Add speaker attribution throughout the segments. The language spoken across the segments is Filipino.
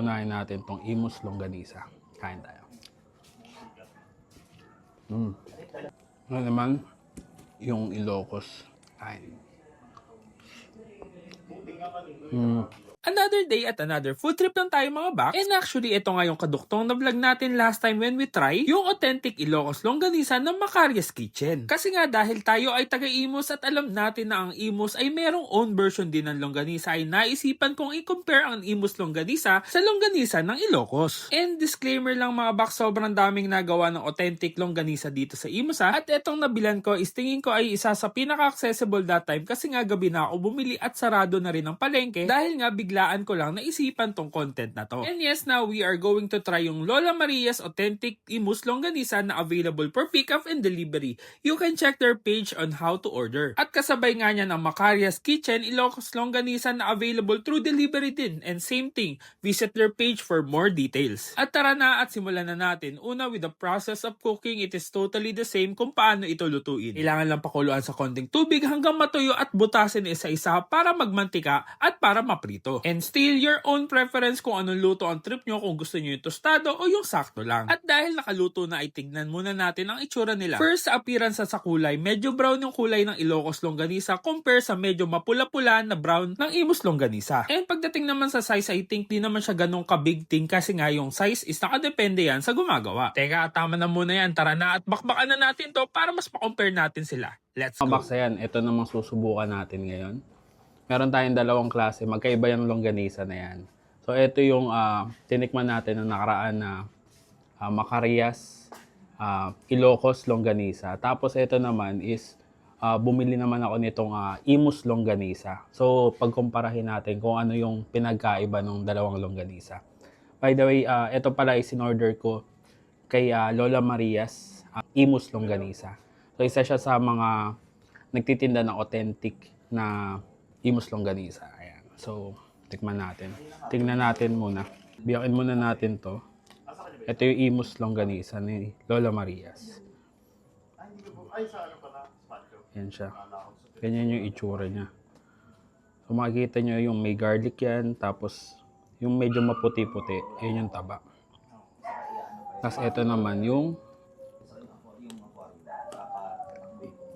Speaker 1: Unahin natin tong Imus Longganisa. Kain tayo. Ano naman yung Ilocos. Kain.
Speaker 2: Another day at another food trip lang tayo mga box. And actually, ito nga yung kaduktong na vlog natin last time when we try yung authentic Ilocos Longganisa ng Macarias Kitchen. Kasi nga dahil tayo ay taga-Imus at alam natin na ang Imus ay merong own version din ng Longganisa, ay naisipan kong i-compare ang Imus Longganisa sa Longganisa ng Ilocos. And disclaimer lang mga box, sobrang daming nagawa ng authentic Longganisa dito sa Imus ha. At etong nabilan ko is tingin ko ay isa sa pinaka-accessible that time kasi nga gabi na ako bumili at sarado na rin ang palengke dahil nga biglaan ko lang naisipan tong content na to. And yes, now we are going to try yung Lola Maria's authentic Imus Longganisa na available for pickup and delivery. You can check their page on how to order. At kasabay nga niya ng Macarias Kitchen Ilocos Longganisa na available through delivery din. And same thing, visit their page for more details. At tara na at simulan na natin. Una, with the process of cooking, it is totally the same kung paano ito lutuin. Kailangan lang pakuluan sa konting tubig hanggang matuyo at butasin isa-isa para magmantika at para maprito. And still, your own preference kung anong luto ang trip nyo, kung gusto nyo yung tostado o yung sakto lang. At dahil nakaluto na, ay tignan muna natin ang itsura nila. First, sa appearance sa kulay, medyo brown yung kulay ng Ilocos Longganisa compare sa medyo mapula-pula na brown ng Imus Longganisa. And pagdating naman sa size, I think di naman siya ganun ka-big thing kasi nga yung size is nakadepende yan sa gumagawa. Teka, tama na muna yan. Tara na at bakbakan na natin to para mas ma-compare natin sila. Let's go!
Speaker 1: Mga box, ayan, ito namang susubukan natin ngayon. Meron tayong dalawang klase, magkaiba yung longganisa na yan. So ito yung tinikman natin ng nakaraan na Macarias Ilocos Longganisa. Tapos ito naman is bumili naman ako nitong Imus Longganisa. So pagkumparahin natin kung ano yung pinagkaiba ng dalawang longganisa. By the way, ito pala is in-order ko kay Lola Maria's Imus Longganisa. So isa siya sa mga nagtitinda ng authentic na Imus Longganisa. Ayan. So, tikman natin. Tingnan natin muna. Biyakin muna natin to. Ito yung Imus Longganisa ni Lola Maria's. Ayan siya. Ganyan yung itsura niya. So, makikita nyo yung may garlic yan. Tapos, yung medyo maputi-puti. Ayan yung taba. Tapos, ito naman yung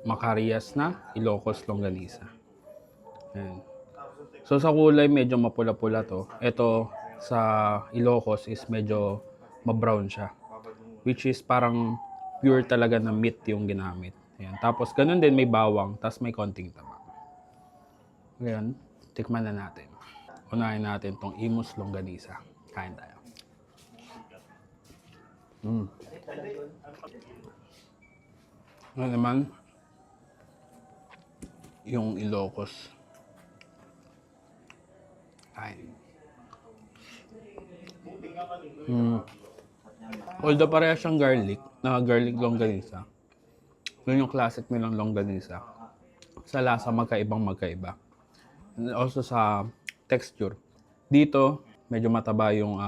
Speaker 1: Macarias na Ilocos Longganisa. Ayan. So sa kulay medyo mapula-pula to. Ito sa Ilocos is medyo ma-brown siya. Which is parang pure talaga na meat yung ginamit. Ayan. Tapos ganun din may bawang, tapos may konting taba. Ngayon, tikman na natin. Unahin natin tong Imus Longganisa. Kain tayo. Ano naman yung Ilocos. Kain. Although pareha siyang garlic longganisa. Yun yung classic nilang longganisa. Sa lasa magkaiba. And also sa texture. Dito, medyo mataba yung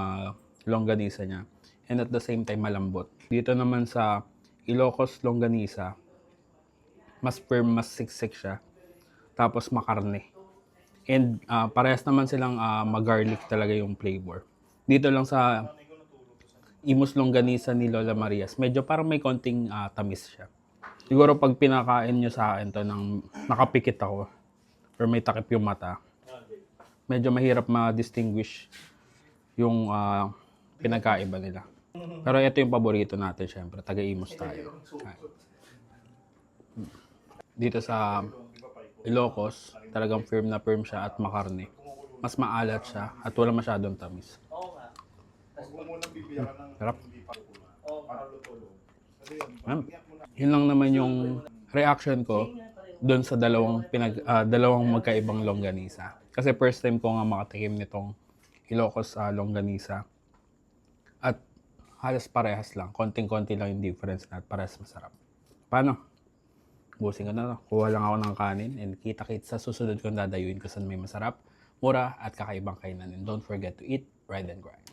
Speaker 1: longganisa niya. And at the same time, malambot. Dito naman sa Ilocos Longganisa, mas firm, mas siksik siya. Tapos makarne. And parehas naman silang mag-garlic talaga yung flavor. Dito lang sa Imus Longganisa ni Lola Maria's, medyo parang may konting tamis siya. Siguro pag pinakain nyo sa akin to nang nakapikit ako or may takip yung mata, medyo mahirap ma-distinguish yung pinagkaiba nila. Pero ito yung paborito natin syempre, taga-Imus tayo. Dito sa Ilocos, talagang firm na firm siya at makarne. Mas maalat siya at wala masyadong tamis. Sarap. Yun lang naman yung reaction ko doon sa dalawang magkaibang longganisa. Kasi first time ko nga makatikim nitong Ilocos longganisa. At halos parehas lang. Konting-konti lang yung difference na at parehas masarap. Paano? Busing ko na to. Kuha lang ako ng kanin and kita-kits sa susunod kong dadayuin kung saan may masarap, mura at kakaibang kainan. And don't forget to eat, ride and grind.